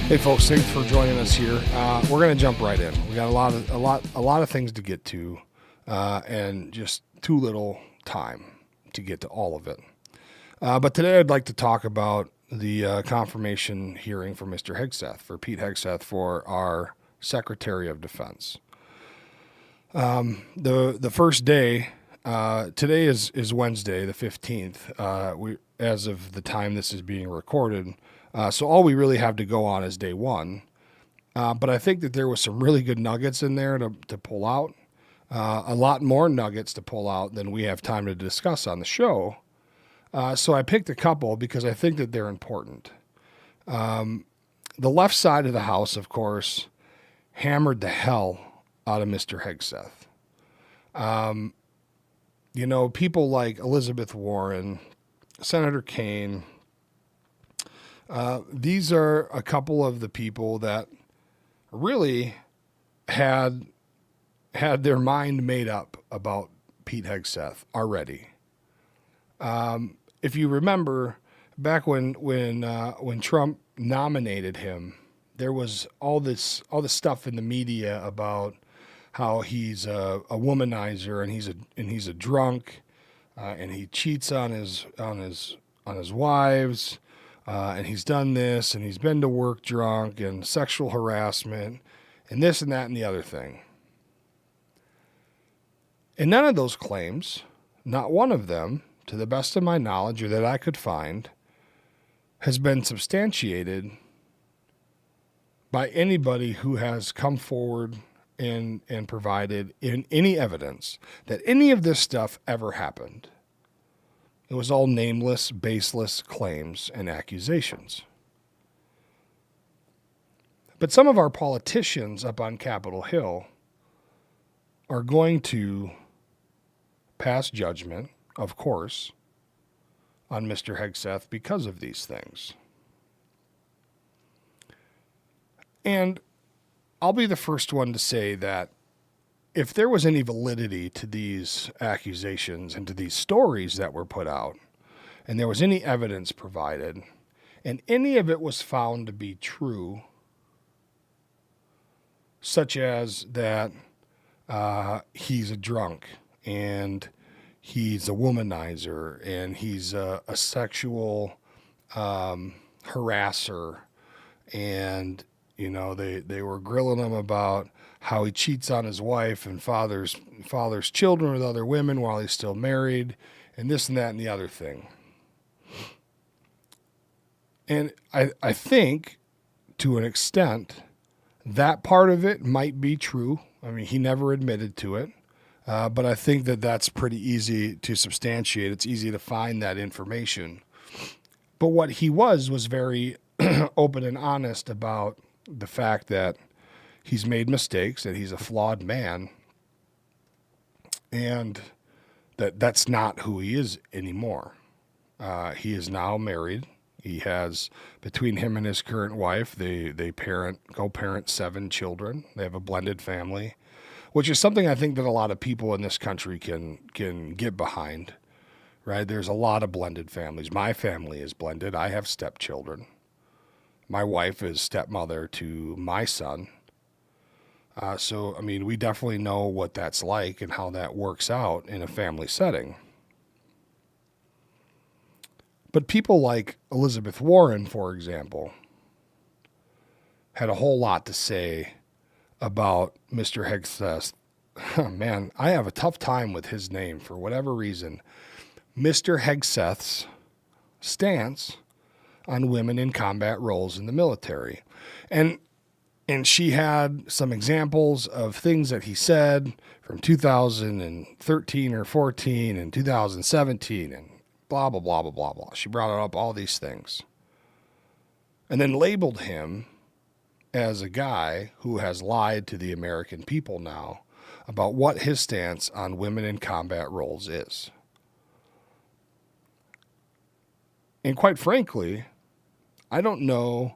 Hey folks, thanks for joining us here. We're going to jump right in. We got a lot of things to get to, and just too little time to get to all of it. But today I'd like to talk about the confirmation hearing for Mr. Hegseth, for Pete Hegseth, for our Secretary of Defense. The first day, today is Wednesday, the 15th. As of the time this is being recorded. So all we really have to go on is day one. But I think that there was some really good nuggets in there to pull out. A lot more nuggets to pull out than we have time to discuss on the show. So I picked a couple because I think that they're important. The left side of the House, of course, hammered the hell out of Mr. Hegseth. People like Elizabeth Warren, Senator Kaine, these are a couple of the people that really had their mind made up about Pete Hegseth already. If you remember, back when Trump nominated him, there was all this stuff in the media about how he's a womanizer and he's a drunk, and he cheats on his wives. And he's done this, and he's been to work drunk, and sexual harassment, and this and that and the other thing. And none of those claims, not one of them, to the best of my knowledge or that I could find, has been substantiated by anybody who has come forward and provided in any evidence that any of this stuff ever happened. It was all nameless, baseless claims and accusations. But some of our politicians up on Capitol Hill are going to pass judgment, of course, on Mr. Hegseth because of these things. And I'll be the first one to say that if there was any validity to these accusations and to these stories that were put out, and there was any evidence provided, and any of it was found to be true, such as that he's a drunk, and he's a womanizer, and he's a sexual harasser, and they were grilling him about how he cheats on his wife and fathers children with other women while he's still married, and this and that and the other thing. And I think, to an extent, that part of it might be true. I mean, he never admitted to it, but I think that that's pretty easy to substantiate. It's easy to find that information. But what he was very open and honest about the fact that he's made mistakes, that he's a flawed man, and that's not who he is anymore. He is now married. He has, between him and his current wife, they co-parent 7 children. They have a blended family, which is something I think that a lot of people in this country can get behind, right? There's a lot of blended families. My family is blended. I have stepchildren. My wife is stepmother to my son. So, I mean, we definitely know what that's like and how that works out in a family setting. But people like Elizabeth Warren, for example, had a whole lot to say about Mr. Hegseth. Man, I have a tough time with his name for whatever reason. Mr. Hegseth's stance on women in combat roles in the military. And she had some examples of things that he said from 2013 or 14 and 2017 and blah, blah, blah, blah, blah, blah. She brought up all these things and then labeled him as a guy who has lied to the American people now about what his stance on women in combat roles is. And quite frankly, I don't know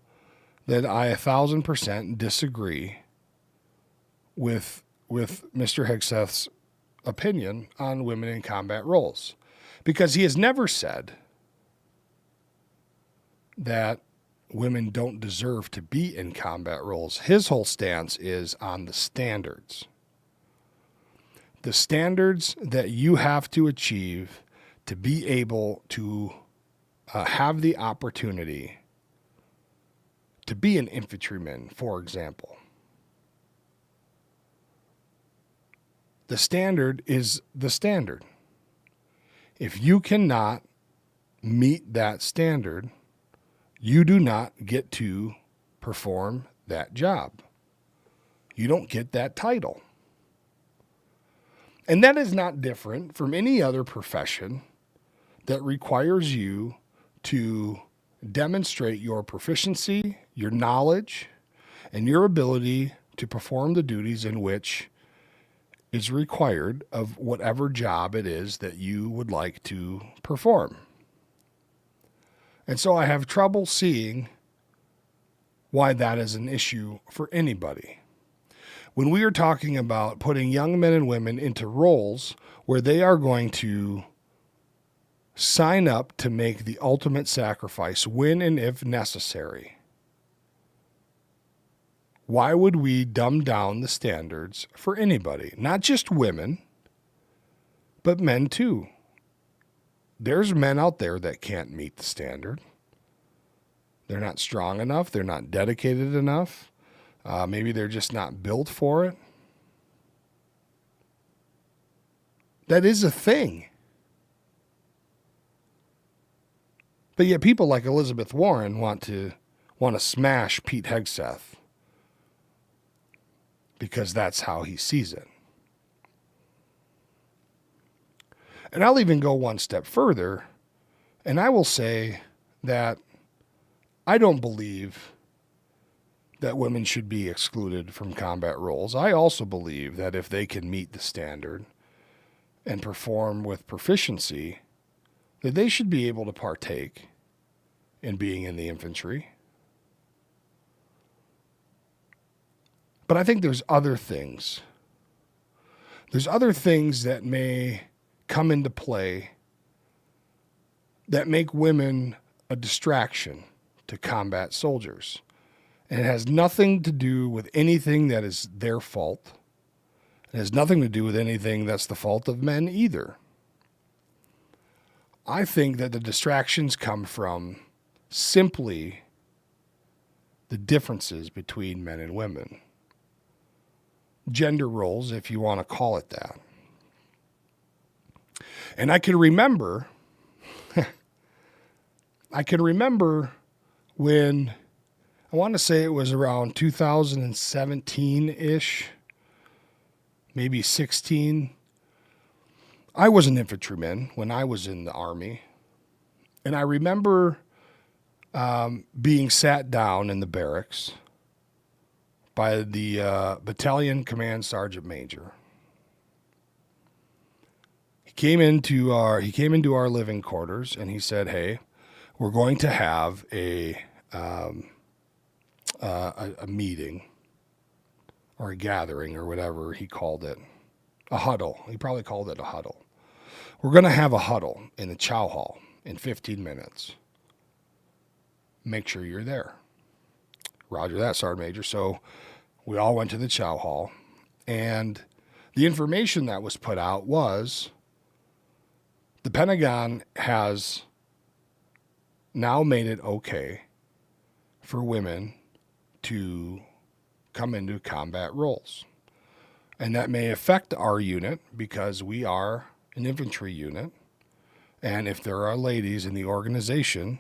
that I 1,000% disagree with Mr. Hegseth's opinion on women in combat roles, because he has never said that women don't deserve to be in combat roles. His whole stance is on the standards. The standards that you have to achieve to be able to have the opportunity to be an infantryman, for example. The standard is the standard. If you cannot meet that standard, you do not get to perform that job. You don't get that title. And that is not different from any other profession that requires you to demonstrate your proficiency, your knowledge, and your ability to perform the duties in which is required of whatever job it is that you would like to perform. And so I have trouble seeing why that is an issue for anybody. When we are talking about putting young men and women into roles where they are going to sign up to make the ultimate sacrifice when and if necessary, why would we dumb down the standards for anybody? Not just women, but men too. There's men out there that can't meet the standard. They're not strong enough. They're not dedicated enough. Maybe they're just not built for it. That is a thing. But yet people like Elizabeth Warren want to smash Pete Hegseth because that's how he sees it. And I'll even go one step further, and I will say that I don't believe that women should be excluded from combat roles. I also believe that if they can meet the standard and perform with proficiency, that they should be able to partake in being in the infantry. But I think there's other things. There's other things that may come into play that make women a distraction to combat soldiers. And it has nothing to do with anything that is their fault. It has nothing to do with anything that's the fault of men either. I think that the distractions come from simply the differences between men and women. Gender roles, if you want to call it that. And I can remember when, I want to say it was around 2017-ish, maybe 16. I was an infantryman when I was in the Army. And I remember being sat down in the barracks by the battalion command sergeant major. He came into our living quarters and he said, "Hey, we're going to have a meeting or a gathering or whatever he called it, a huddle. He probably called it a huddle. We're going to have a huddle in the chow hall in 15 minutes. Make sure you're there." Roger that, Sergeant Major. So we all went to the chow hall, and the information that was put out was the Pentagon has now made it okay for women to come into combat roles. And that may affect our unit because we are an infantry unit. And if there are ladies in the organization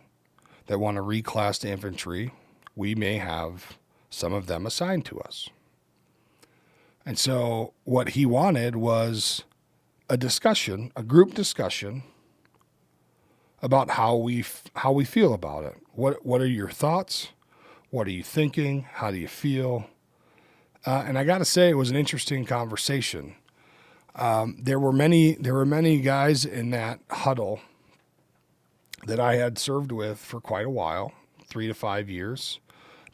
that want to reclass to infantry, we may have some of them assigned to us. And so what he wanted was a discussion, a group discussion about how we feel about it. What are your thoughts? What are you thinking? How do you feel? And I got to say, it was an interesting conversation. There were many guys in that huddle that I had served with for quite a while, 3 to 5 years.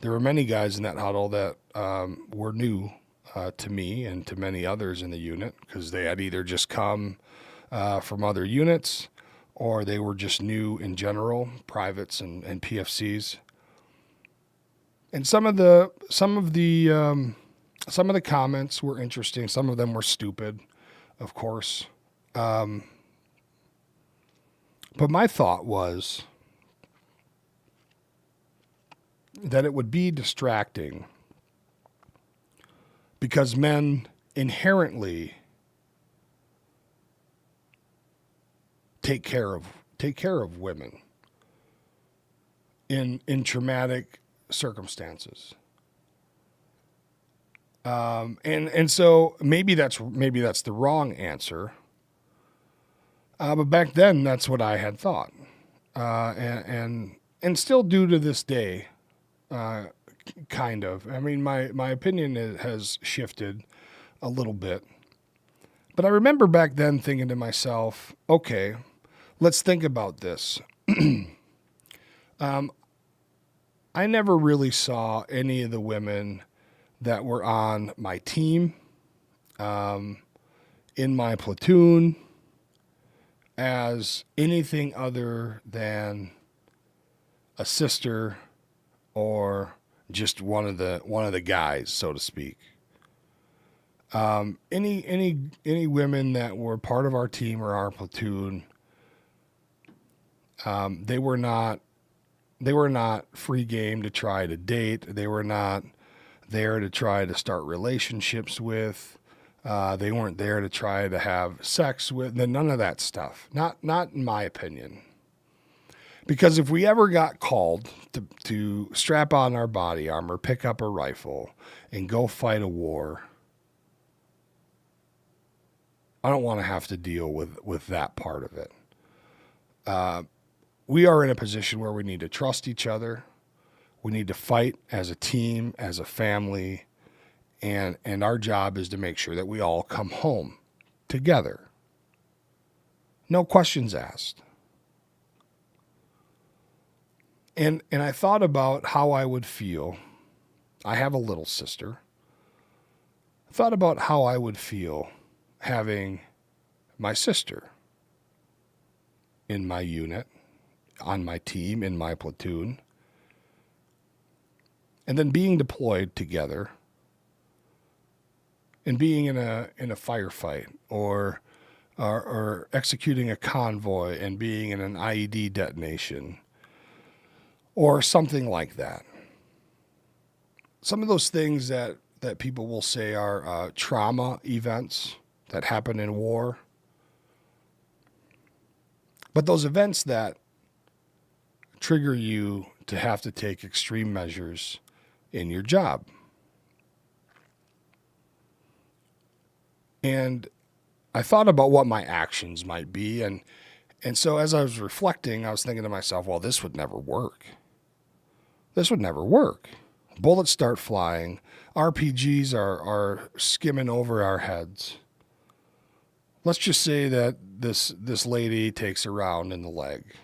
There were many guys in that huddle that were new to me and to many others in the unit because they had either just come from other units or they were just new in general, privates and PFCs. And some of the comments were interesting. Some of them were stupid, of course. But my thought was that it would be distracting because men inherently take care of women in traumatic circumstances. And so maybe that's the wrong answer. But back then, that's what I had thought, and still do to this day, kind of. I mean, my opinion has shifted a little bit, but I remember back then thinking to myself, okay, let's think about this. I never really saw any of the women that were on my team, in my platoon, as anything other than a sister or just one of the guys, so to speak. Any women that were part of our team or our platoon, they were not free game to try to date. They were not there to try to start relationships with. They weren't there to try to have sex with. None of that stuff. Not in my opinion. Because if we ever got called to strap on our body armor, pick up a rifle, and go fight a war, I don't want to have to deal with that part of it. We are in a position where we need to trust each other. We need to fight as a team, as a family, and our job is to make sure that we all come home together. No questions asked. And I thought about how I would feel. I have a little sister. I thought about how I would feel having my sister in my unit, on my team, in my platoon, and then being deployed together and being in a firefight or executing a convoy and being in an IED detonation or something like that. Some of those things that people will say are trauma events that happen in war. But those events that trigger you to have to take extreme measures in your job. And I thought about what my actions might be. And so as I was reflecting, I was thinking to myself, well, this would never work. This would never work. Bullets start flying. RPGs are skimming over our heads. Let's just say that this lady takes a round in the leg,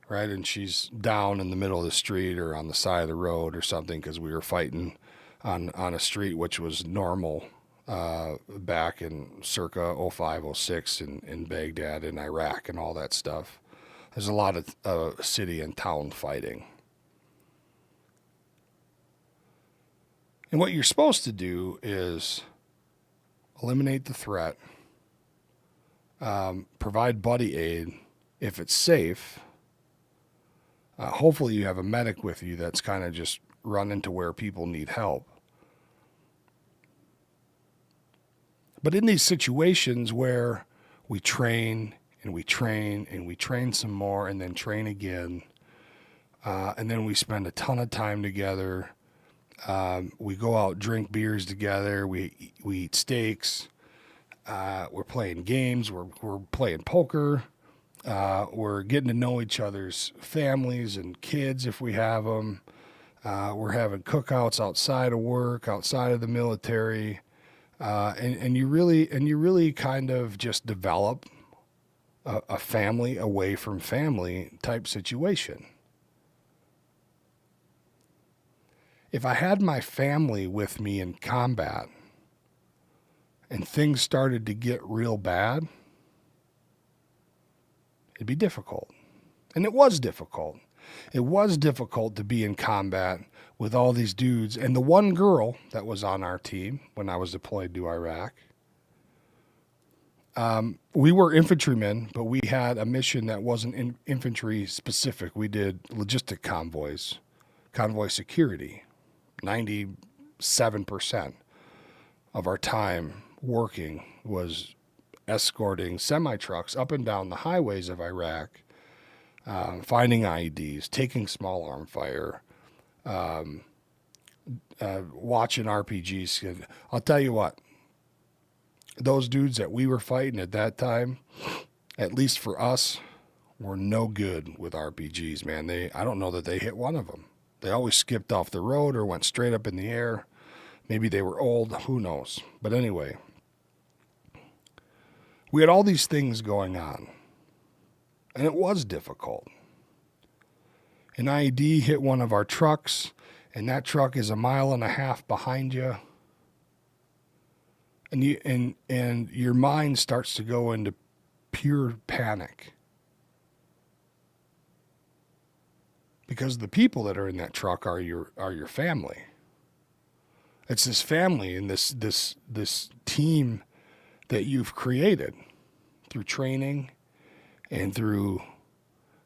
right? And she's down in the middle of the street or on the side of the road or something because we were fighting on a street which was normal back in circa 05, 06 in Baghdad in Iraq and all that stuff. There's a lot of city and town fighting. And what you're supposed to do is eliminate the threat, provide buddy aid if it's safe. Hopefully you have a medic with you that's kind of just running to where people need help. But in these situations where we train and we train and we train some more and then train again, and then we spend a ton of time together, we go out, drink beers together, we eat steaks, we're playing games, we're playing poker, we're getting to know each other's families and kids if we have them. We're having cookouts outside of work, outside of the military, and you really kind of just develop a family away from family type situation. If I had my family with me in combat and things started to get real bad, it'd be difficult. And it was difficult. It was difficult to be in combat with all these dudes. And the one girl that was on our team when I was deployed to Iraq, we were infantrymen, but we had a mission that wasn't infantry specific. We did logistic convoys, convoy security. 97% of our time working was escorting semi-trucks up and down the highways of Iraq, finding IEDs, taking small arm fire, watching RPGs. I'll tell you what, those dudes that we were fighting at that time, at least for us, were no good with RPGs, man. I don't know that they hit one of them. They always skipped off the road or went straight up in the air. Maybe they were old, who knows. But anyway, we had all these things going on, and it was difficult. An IED hit one of our trucks, and that truck is 1.5 miles behind you. And your mind starts to go into pure panic. Because the people that are in that truck are your family. It's this family and this team that you've created through training and through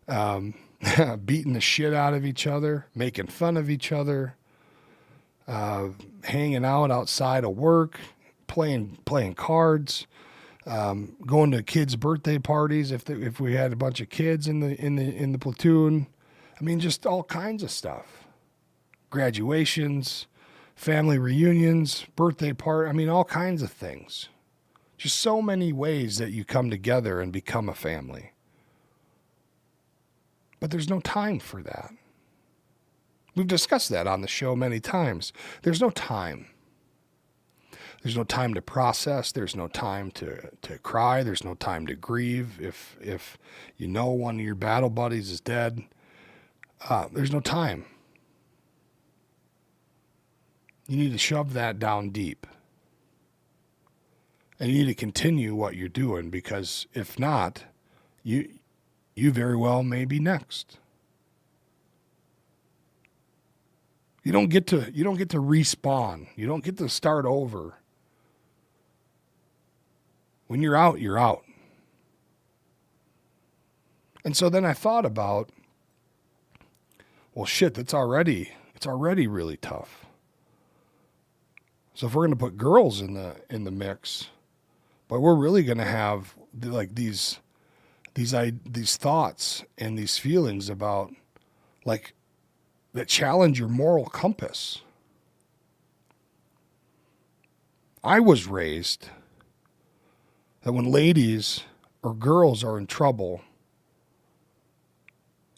beating the shit out of each other, making fun of each other, hanging out outside of work, playing cards, going to kids' birthday parties if we had a bunch of kids in the platoon. I mean, just all kinds of stuff. Graduations, family reunions, birthday party. I mean, all kinds of things. Just so many ways that you come together and become a family. But there's no time for that. We've discussed that on the show many times. There's no time. There's no time to process. There's no time to cry. There's no time to grieve. If you know one of your battle buddies is dead, there's no time. You need to shove that down deep. And you need to continue what you're doing, because if not, you very well may be next. You don't get to respawn. You don't get to start over. When you're out, you're out. And so then I thought about, well, shit, it's already really tough. So if we're going to put girls in the mix, but we're really going to have like these thoughts and these feelings about like that challenge your moral compass. I was raised that when ladies or girls are in trouble,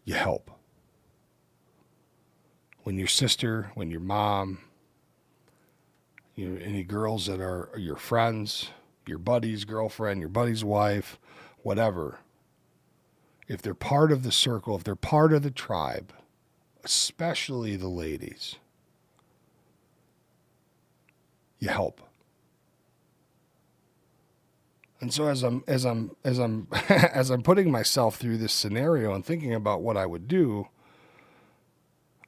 you help. When your sister, when your mom, any girls that are your friends, your buddy's girlfriend, your buddy's wife, whatever, if they're part of the circle, if they're part of the tribe, especially the ladies, you help. And so as I'm as I'm putting myself through this scenario and thinking about what I would do,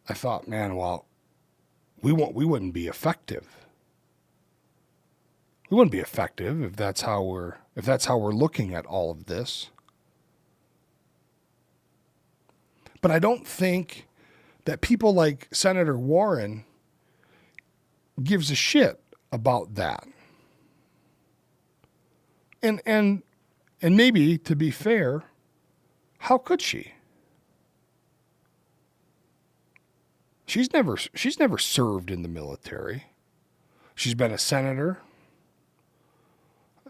I thought, man, well, we wouldn't be effective. We wouldn't be effective if that's how we're looking at all of this. But I don't think that people like Senator Warren gives a shit about that. And maybe, to be fair, how could she? She's never served in the military. She's been a senator.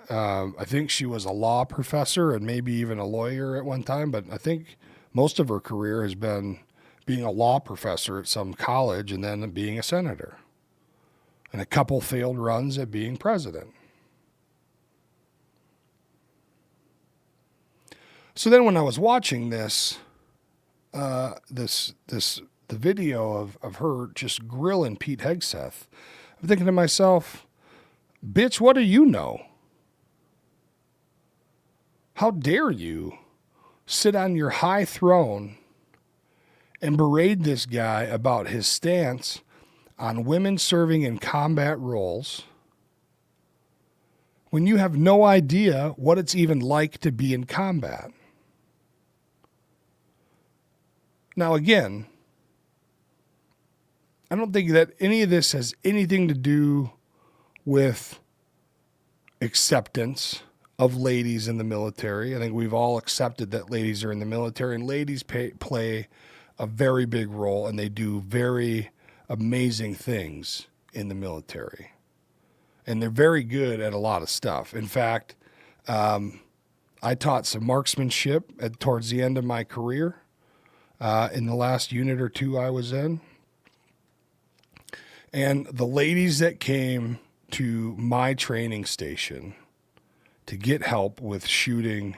I think she was a law professor and maybe even a lawyer at one time, but I think most of her career has been being a law professor at some college and then being a senator. And a couple failed runs at being president. So then when I was watching the video of her just grilling Pete Hegseth, I'm thinking to myself, bitch, what do you know? How dare you sit on your high throne and berate this guy about his stance on women serving in combat roles when you have no idea what it's even like to be in combat. Now, again, I don't think that any of this has anything to do with acceptance of ladies in the military. I think we've all accepted that ladies are in the military, and ladies play a very big role, and they do very amazing things in the military. And they're very good at a lot of stuff. In fact, I taught some marksmanship towards the end of my career in the last unit or two I was in. And the ladies that came to my training station to get help with shooting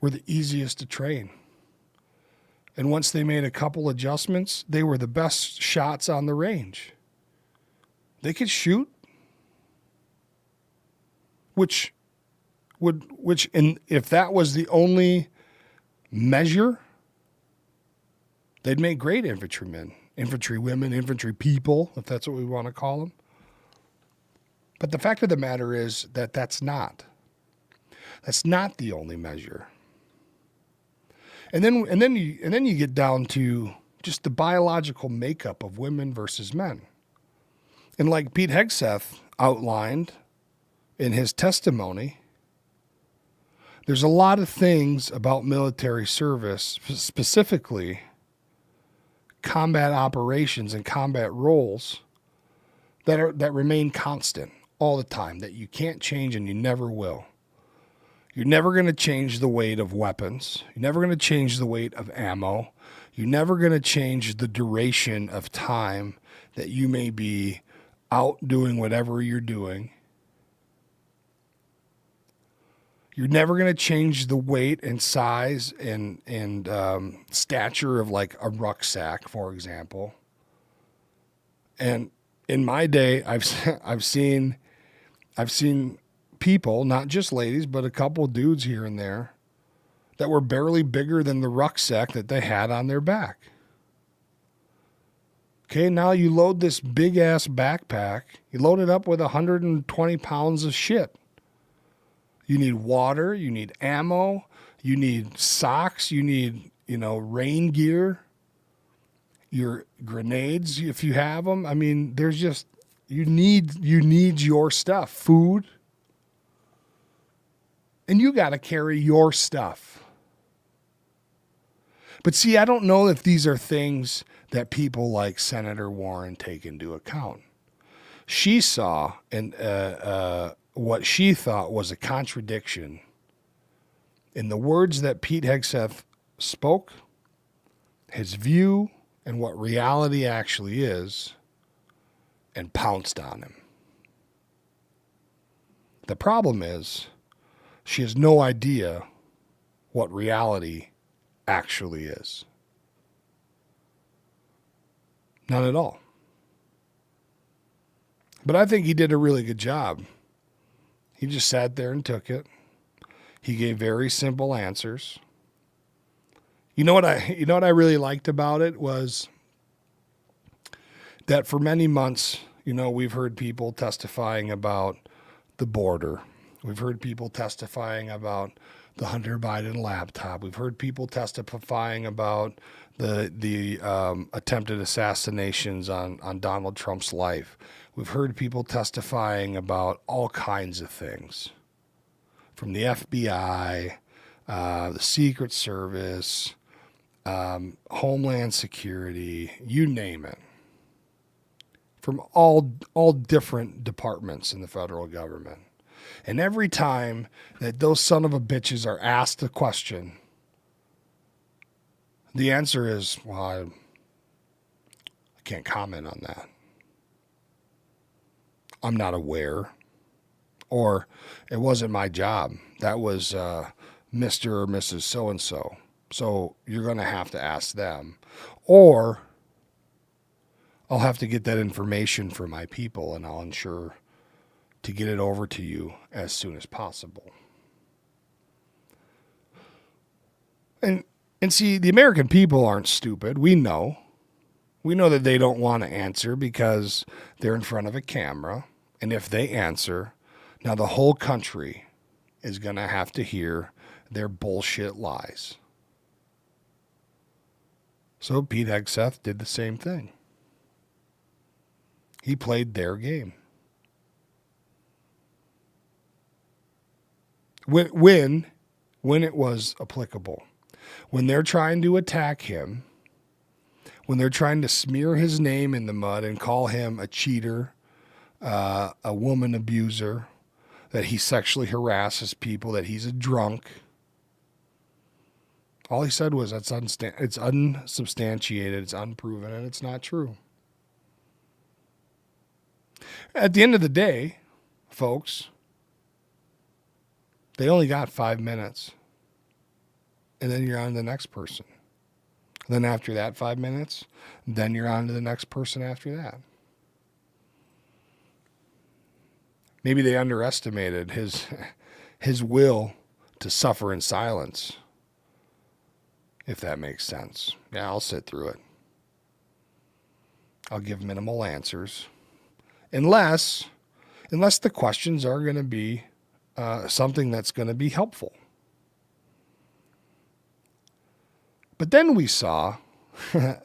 were the easiest to train. And once they made a couple adjustments, they were the best shots on the range. They could shoot, which and if that was the only measure, they'd make great infantrymen, infantry women, infantry people, if that's what we want to call them. But the fact of the matter is that that's not the only measure. And then you get down to just the biological makeup of women versus men. And like Pete Hegseth outlined in his testimony, there's a lot of things about military service, specifically combat operations and combat roles, that remain constant all the time, that you can't change and you never will. You're never going to change the weight of weapons. You're never going to change the weight of ammo. You're never going to change the duration of time that you may be out doing whatever you're doing. You're never going to change the weight and size and stature of like a rucksack, for example. And in my day, I've seen people, not just ladies, but a couple of dudes here and there that were barely bigger than the rucksack that they had on their back. Okay, now you load this big ass backpack, you load it up with 120 pounds of shit. You need water, you need ammo, you need socks, you need, rain gear, your grenades if you have them. I mean, there's just, you need your stuff, food. And you got to carry your stuff. But see, I don't know if these are things that people like Senator Warren take into account. She saw what she thought was a contradiction in the words that Pete Hegseth spoke, his view, and what reality actually is, and pounced on him. The problem is, she has no idea what reality actually is. None at all. But I think he did a really good job. He just sat there and took it. He gave very simple answers. You know what I really liked about it was that for many months, we've heard people testifying about the border. We've heard people testifying about the Hunter Biden laptop. We've heard people testifying about the attempted assassinations on Donald Trump's life. We've heard people testifying about all kinds of things, from the FBI, the Secret Service, Homeland Security, you name it, from all different departments in the federal government. And every time that those son of a bitches are asked a question, the answer is, well, I can't comment on that. I'm not aware. Or it wasn't my job. That was Mr. or Mrs. So-and-so. So you're going to have to ask them. Or I'll have to get that information from my people, and I'll ensure to get it over to you as soon as possible. And And see, the American people aren't stupid. We know. We know that they don't want to answer because they're in front of a camera. And if they answer, now the whole country is going to have to hear their bullshit lies. So Pete Hegseth did the same thing. He played their game. When it was applicable. When they're trying to attack him, when they're trying to smear his name in the mud and call him a cheater, a woman abuser, that he sexually harasses people, that he's a drunk. All he said was it's unsubstantiated, it's unproven, and it's not true. At the end of the day, folks, they only got 5 minutes. And then you're on to the next person. Then after that 5 minutes, then you're on to the next person after that. Maybe they underestimated his will to suffer in silence, if that makes sense. Yeah, I'll sit through it. I'll give minimal answers. Unless the questions are going to be something that's going to be helpful. But then we saw the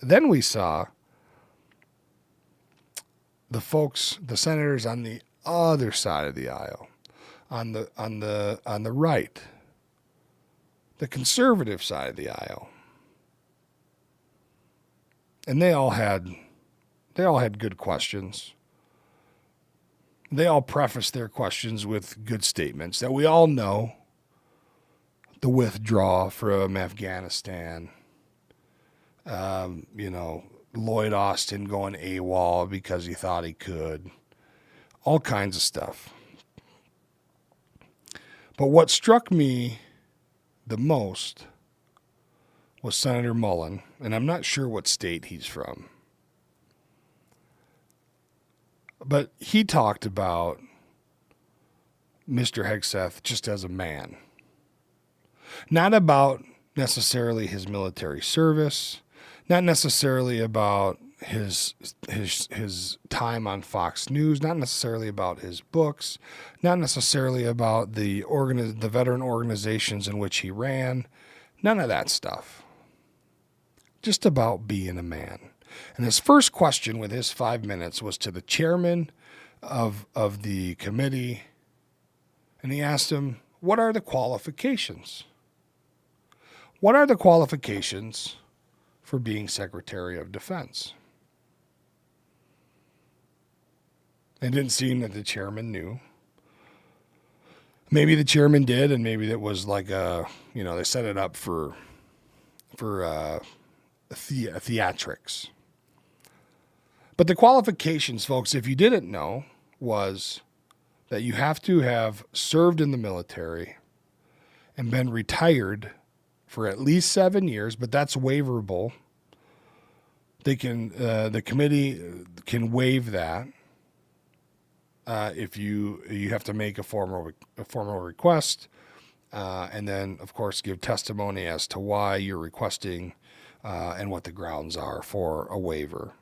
folks, the senators on the other side of the aisle, on the right, the conservative side of the aisle, and they all had good questions. They all prefaced their questions with good statements that we all know. The withdrawal from Afghanistan, Lloyd Austin going AWOL because he thought he could, all kinds of stuff. But what struck me the most was Senator Mullen, and I'm not sure what state he's from. But he talked about Mr. Hegseth just as a man. Not about necessarily his military service, not necessarily about his time on Fox News, not necessarily about his books, not necessarily about the veteran organizations in which he ran, none of that stuff. Just about being a man. And his first question with his 5 minutes was to the chairman of the committee, and he asked him, what are the qualifications? What are the qualifications for being Secretary of Defense? It didn't seem that the chairman knew. Maybe the chairman did, and maybe it was like they set it up for theatrics. But the qualifications, folks, if you didn't know, was that you have to have served in the military and been retired for at least 7 years, but that's waiverable. The committee can waive that if you have to make a formal request, and then of course give testimony as to why you're requesting and what the grounds are for a waiver.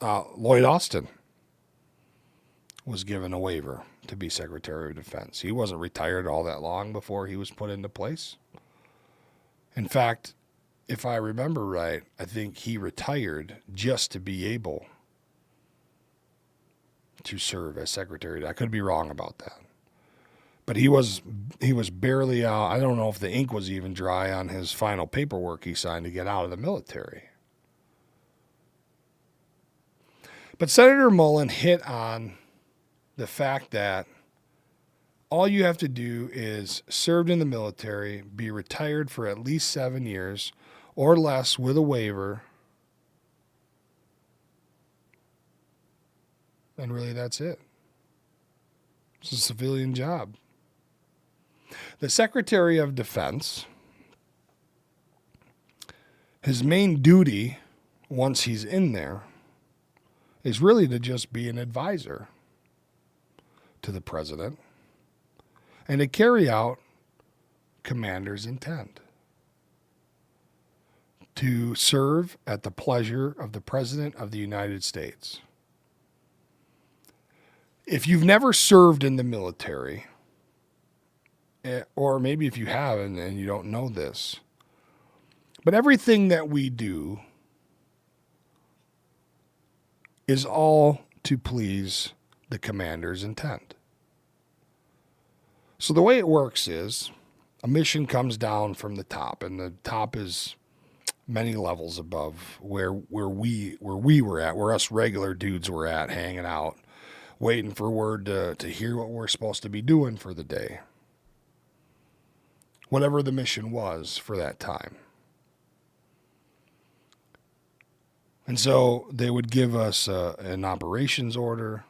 Lloyd Austin was given a waiver to be Secretary of Defense. He wasn't retired all that long before he was put into place. In fact, if I remember right, I think he retired just to be able to serve as Secretary. I could be wrong about that. But he was barely out. I don't know if the ink was even dry on his final paperwork he signed to get out of the military. But Senator Mullen hit on the fact that all you have to do is served in the military, be retired for at least 7 years or less with a waiver, and really that's it. It's a civilian job. The Secretary of Defense, his main duty once he's in there is really to just be an advisor to the president and to carry out commander's intent. to serve at the pleasure of the President of the United States. If you've never served in the military, or maybe if you have and you don't know this, but everything that we do is all to please the commander's intent. So the way it works is a mission comes down from the top, and the top is many levels above where we were at, where us regular dudes were at, hanging out, waiting for word to hear what we're supposed to be doing for the day. Whatever the mission was for that time. And so they would give us an operations order.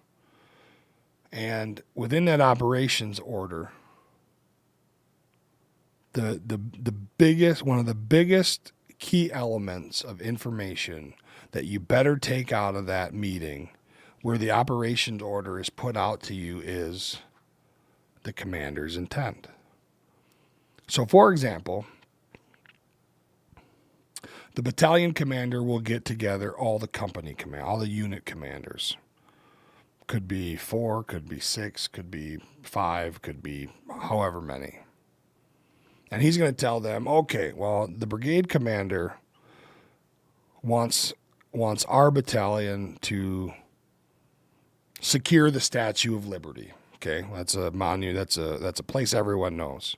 And within that operations order, one of the biggest key elements of information that you better take out of that meeting where the operations order is put out to you is the commander's intent. So, for example, the battalion commander will get together all the unit commanders. Could be 4, could be 6, could be 5, could be however many. And he's going to tell them, okay, well, the brigade commander wants our battalion to secure the Statue of Liberty. Okay, that's a monument. That's a place everyone knows.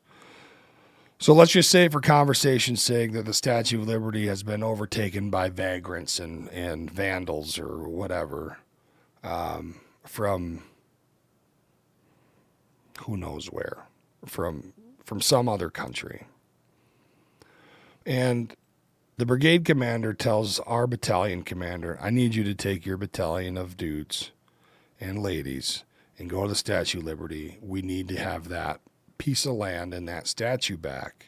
So let's just say, for conversation's sake, that the Statue of Liberty has been overtaken by vagrants and vandals or whatever from who knows where, from some other country. And the brigade commander tells our battalion commander, I need you to take your battalion of dudes and ladies and go to the Statue of Liberty. We need to have that piece of land and that statue back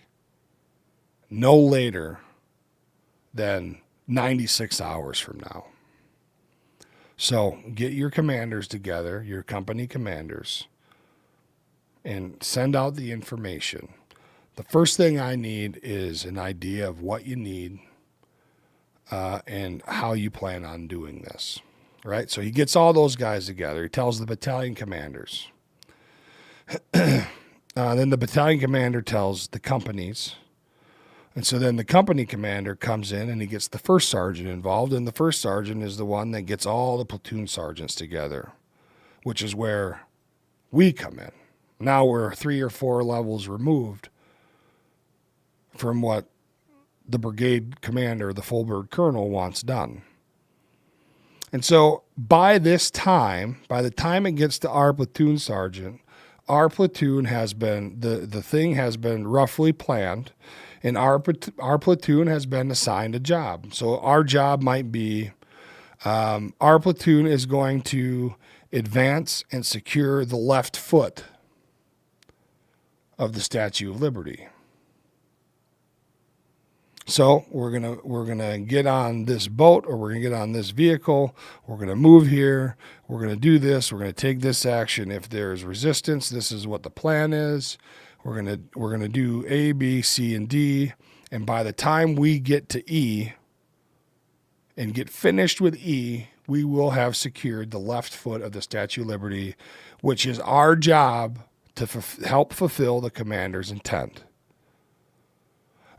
no later than 96 hours from now. So get your commanders together, your company commanders, and send out the information. The first thing I need is an idea of what you need and how you plan on doing this. Right? So he gets all those guys together. He tells the battalion commanders. Then the battalion commander tells the companies. And so then the company commander comes in and he gets the first sergeant involved. And the first sergeant is the one that gets all the platoon sergeants together, which is where we come in. Now we're 3 or 4 levels removed from what the brigade commander, the full bird colonel, wants done. And so by the time it gets to our platoon sergeant, our platoon has been, the thing has been roughly planned, and our platoon has been assigned a job. So our job might be, our platoon is going to advance and secure the left foot of the Statue of Liberty. So we're gonna get on this boat, or we're gonna get on this vehicle. We're gonna move here. We're gonna do this. We're gonna take this action. If there's resistance, this is what the plan is. We're gonna do A, B, C, and D. And by the time we get to E and get finished with E, we will have secured the left foot of the Statue of Liberty, which is our job to help fulfill the commander's intent.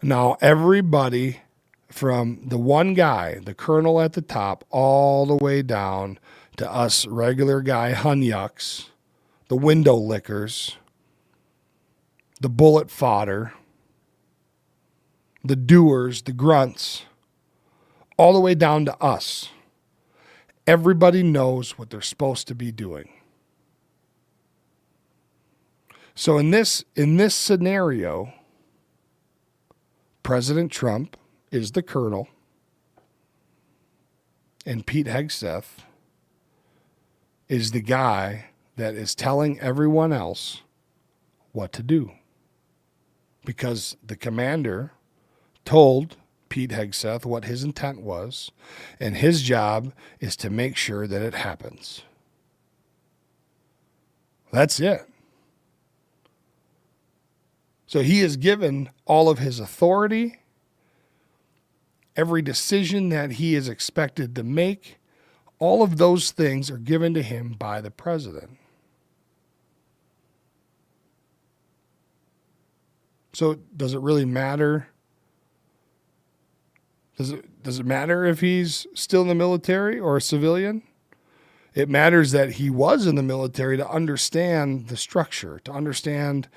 Now, everybody from the one guy, the colonel at the top, all the way down to us regular guy hunyucks, the window lickers, the bullet fodder, the doers, the grunts, all the way down to us. Everybody knows what they're supposed to be doing. So in this scenario, President Trump is the colonel, and Pete Hegseth is the guy that is telling everyone else what to do. Because the commander told Pete Hegseth what his intent was, and his job is to make sure that it happens. That's it. So he is given all of his authority every decision that he is expected to make, all of those things are given to him by the president. So does it really matter? Does it matter if he's still in the military or a civilian? It matters that he was in the military to understand the structure, to understand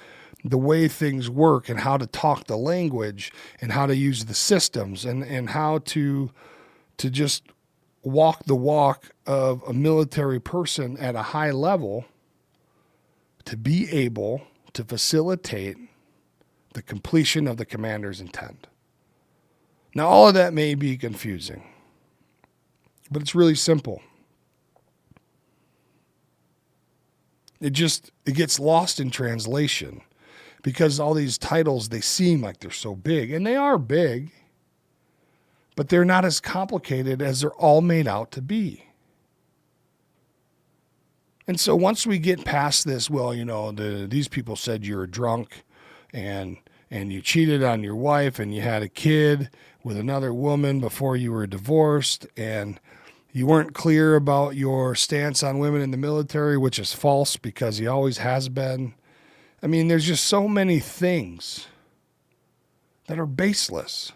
the way things work and how to talk the language and how to use the systems and how to just walk the walk of a military person at a high level to be able to facilitate the completion of the commander's intent. Now, all of that may be confusing, but it's really simple. It gets lost in translation because all these titles, they seem like they're so big, and they are big, but they're not as complicated as they're all made out to be. And so once we get past this, well, these people said you're a drunk and you cheated on your wife and you had a kid with another woman before you were divorced and you weren't clear about your stance on women in the military, which is false because he always has been. I mean, there's just so many things that are baseless.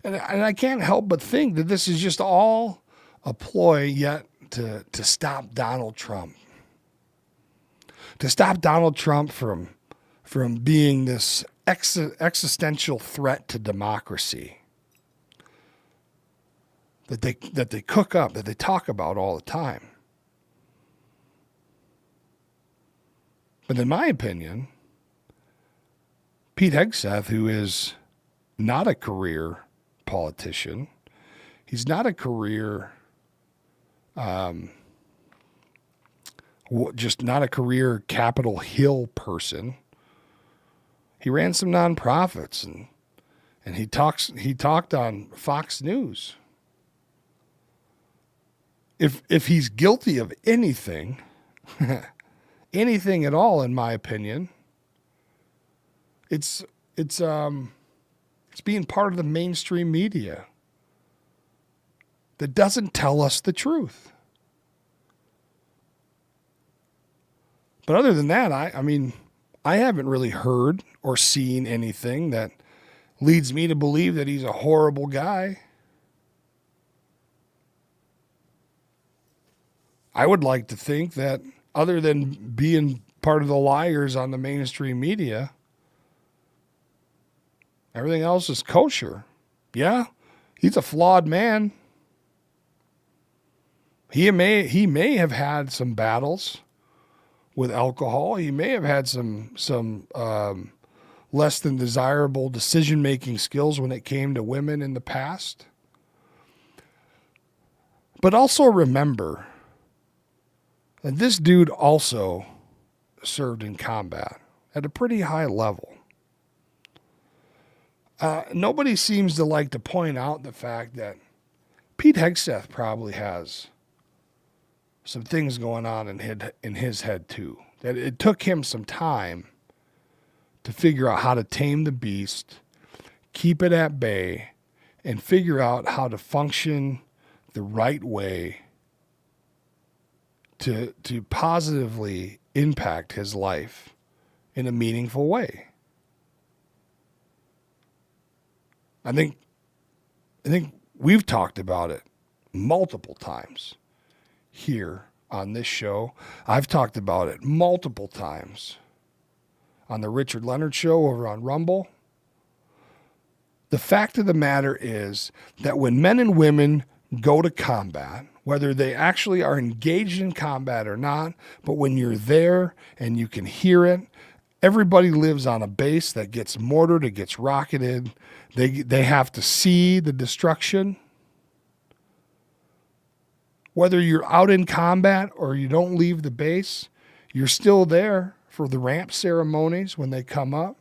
And I can't help but think that this is just all a ploy yet to stop Donald Trump. To stop Donald Trump from being this existential threat to democracy that they cook up, that they talk about all the time. But in my opinion, Pete Hegseth, who is not a career politician, he's not a career, just not a career Capitol Hill person. He ran some nonprofits and he talked on Fox News. If he's guilty of anything, anything at all, in my opinion, it's being part of the mainstream media that doesn't tell us the truth. But other than that, I haven't really heard or seen anything that leads me to believe that he's a horrible guy. I would like to think that other than being part of the liars on the mainstream media, everything else is kosher. Yeah, he's a flawed man. He may have had some battles with alcohol. He may have had some less than desirable decision-making skills when it came to women in the past. But also remember that this dude also served in combat at a pretty high level. Nobody seems to like to point out the fact that Pete Hegseth probably has some things going on in his head too. That it took him some time to figure out how to tame the beast, keep it at bay, and figure out how to function the right way to positively impact his life in a meaningful way. I think we've talked about it multiple times here on this show. I've talked about it multiple times on the Richard Leonard Show over on Rumble. The fact of the matter is that when men and women go to combat, whether they actually are engaged in combat or not, but when you're there and you can hear it, everybody lives on a base that gets mortared, it gets rocketed. They have to see the destruction. Whether you're out in combat or you don't leave the base, you're still there for the ramp ceremonies when they come up.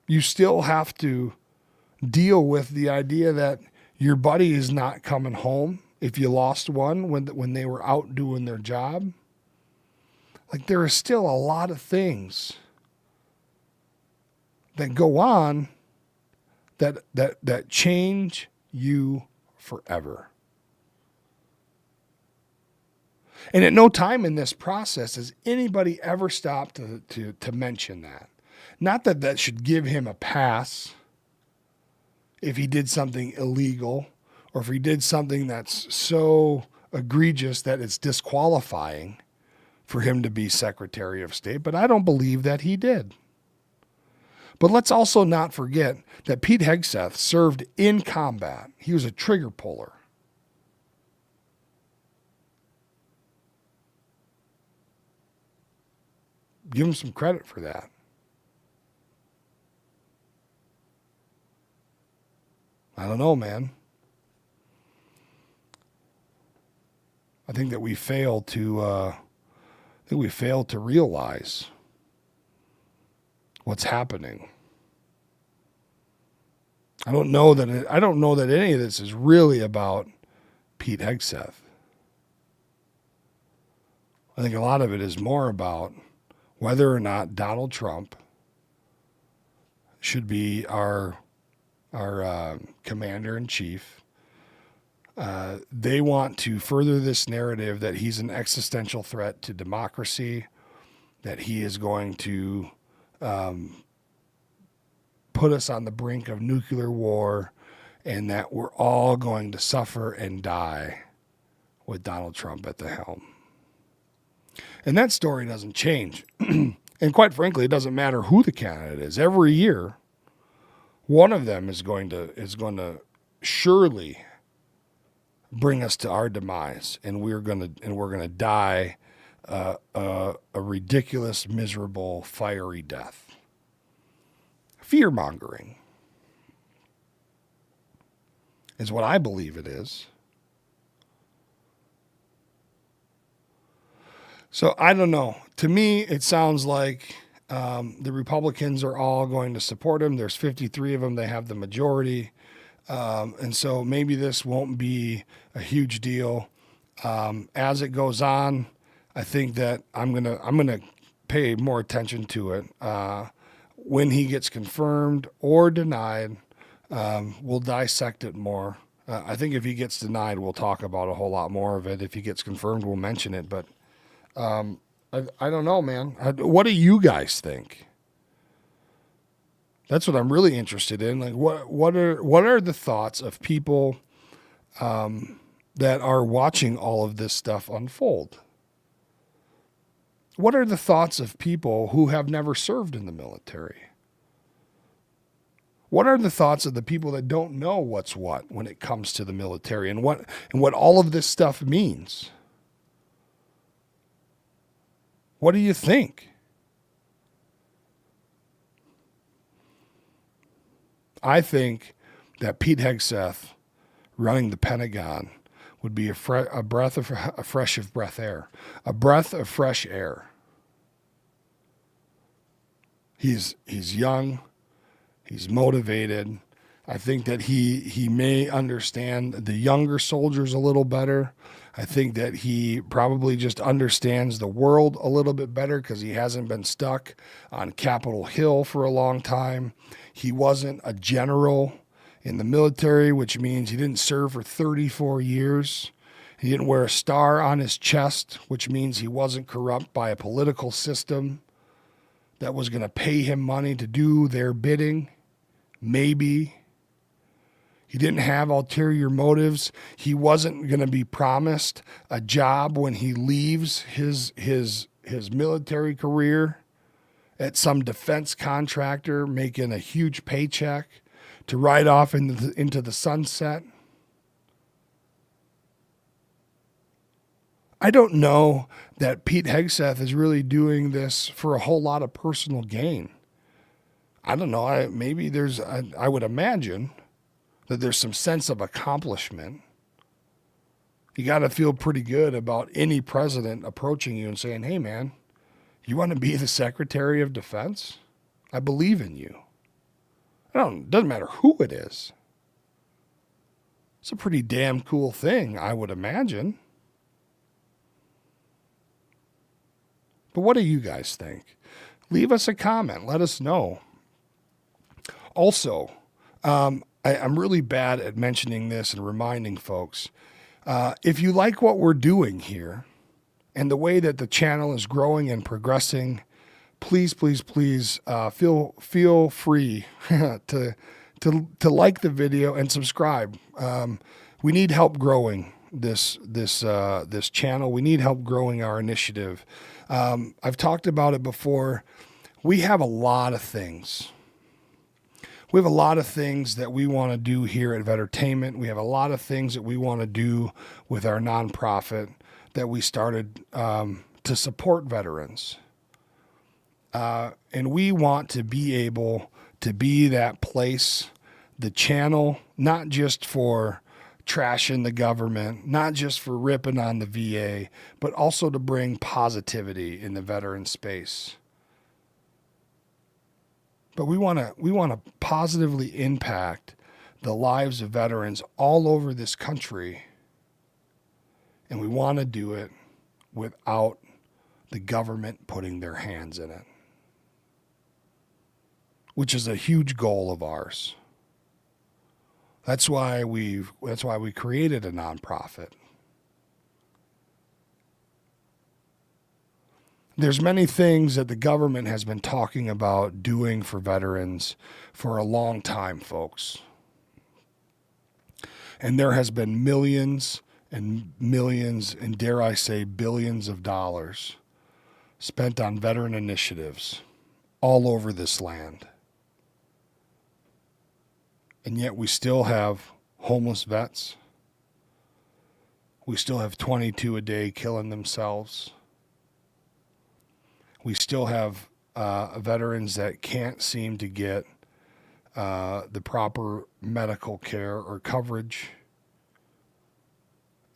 You still have to deal with the idea that your buddy is not coming home if you lost one when they were out doing their job. Like, there are still a lot of things that go on that change you forever. And at no time in this process has anybody ever stopped to mention that. Not that that should give him a pass if he did something illegal or if he did something that's so egregious that it's disqualifying for him to be Secretary of State, but I don't believe that he did. But let's also not forget that Pete Hegseth served in combat. He was a trigger puller. Give him some credit for that. I don't know, man. I think that we fail to realize what's happening. I don't know that any of this is really about Pete Hegseth. I think a lot of it is more about whether or not Donald Trump should be our commander-in-chief. They want to further this narrative that he's an existential threat to democracy, that he is going to put us on the brink of nuclear war, and that we're all going to suffer and die with Donald Trump at the helm. And that story doesn't change. And quite frankly, it doesn't matter who the candidate is. Every year, one of them is going to surely bring us to our demise, and we're going to die a ridiculous, miserable, fiery death. Fear-mongering is what I believe it is. So I don't know. To me, it sounds like the Republicans are all going to support him. There's 53 of them. They have the majority. And so maybe this won't be a huge deal. As it goes on, I think that I'm gonna pay more attention to it. When he gets confirmed or denied, we'll dissect it more. I think if he gets denied, we'll talk about a whole lot more of it. If he gets confirmed, we'll mention it. But I don't know, man. What do you guys think? That's what I'm really interested in. Like, what are the thoughts of people that are watching all of this stuff unfold? What are the thoughts of people who have never served in the military? What are the thoughts of the people that don't know what's what when it comes to the military and what all of this stuff means? What do you think? I think that Pete Hegseth running the Pentagon would be a breath of fresh air. He's young, he's motivated. I think that he may understand the younger soldiers a little better. I think that he probably just understands the world a little bit better because he hasn't been stuck on Capitol Hill for a long time. He wasn't a general in the military, which means he didn't serve for 34 years. He didn't wear a star on his chest, which means he wasn't corrupt by a political system that was going to pay him money to do their bidding. Maybe. He didn't have ulterior motives. He wasn't going to be promised a job when he leaves his military career at some defense contractor making a huge paycheck to ride off into the sunset. I don't know that Pete Hegseth is really doing this for a whole lot of personal gain. I don't know. I would imagine that there's some sense of accomplishment. You got to feel pretty good about any president approaching you and saying, hey, man, you want to be the Secretary of Defense? I believe in you. It doesn't matter who it is. It's a pretty damn cool thing, I would imagine. But what do you guys think? Leave us a comment. Let us know. Also, I'm really bad at mentioning this and reminding folks. If you like what we're doing here and the way that the channel is growing and progressing, please, please, please feel free to like the video and subscribe. We need help growing this channel. We need help growing our initiative. I've talked about it before. We have a lot of things. We have a lot of things that we want to do here at Vetertainment. We have a lot of things that we want to do with our nonprofit that we started to support veterans. And we want to be able to be that place, the channel, not just for trashing the government, not just for ripping on the VA, but also to bring positivity in the veteran space. But we want to positively impact the lives of veterans all over this country. And we want to do it without the government putting their hands in it, which is a huge goal of ours. That's why we created a nonprofit. There's many things that the government has been talking about doing for veterans for a long time, folks. And there has been millions and millions, and dare I say billions of dollars spent on veteran initiatives all over this land. And yet we still have homeless vets. We still have 22 a day killing themselves. We still have veterans that can't seem to get the proper medical care or coverage.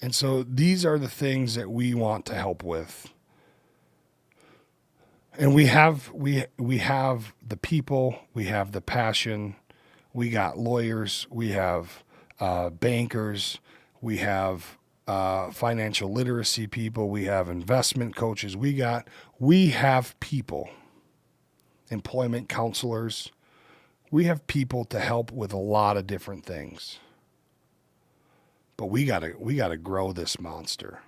And so these are the things that we want to help with. And we have the people, we have the passion, we got lawyers, we have bankers, we have financial literacy people, we have investment coaches, we have people, employment counselors, we have people to help with a lot of different things. But we gotta grow this monster.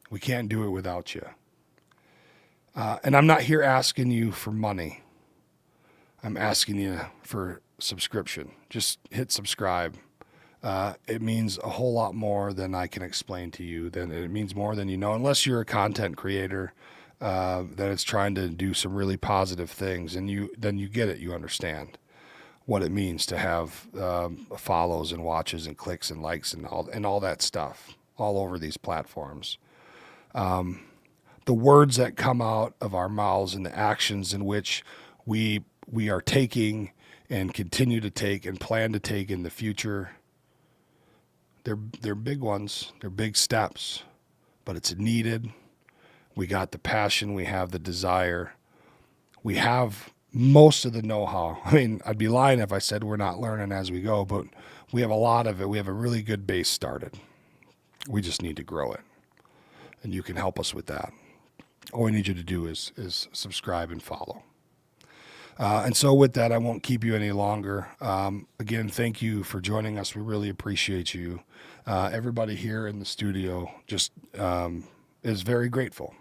We can't do it without you. And I'm not here asking you for money. I'm asking you for subscription. Just hit subscribe. It means a whole lot more than I can explain to you. It means more than you know, unless you're a content creator that is trying to do some really positive things, and then you get it. You understand what it means to have follows and watches and clicks and likes and all that stuff all over these platforms. The words that come out of our mouths and the actions in which we are taking and continue to take and plan to take in the future, they're big ones. They're big steps, but it's needed. We got the passion. We have the desire. We have most of the know-how. I mean, I'd be lying if I said we're not learning as we go, but we have a lot of it. We have a really good base started. We just need to grow it, and you can help us with that. All we need you to do is subscribe and follow. And so with that, I won't keep you any longer. Again, thank you for joining us. We really appreciate you. Everybody here in the studio just is very grateful.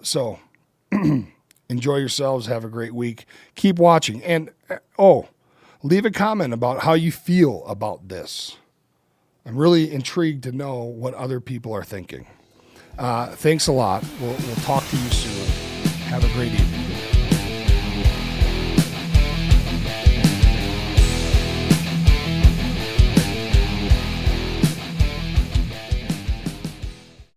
So enjoy yourselves. Have a great week. Keep watching. And, leave a comment about how you feel about this. I'm really intrigued to know what other people are thinking. Thanks a lot. We'll talk to you soon. Have a great evening.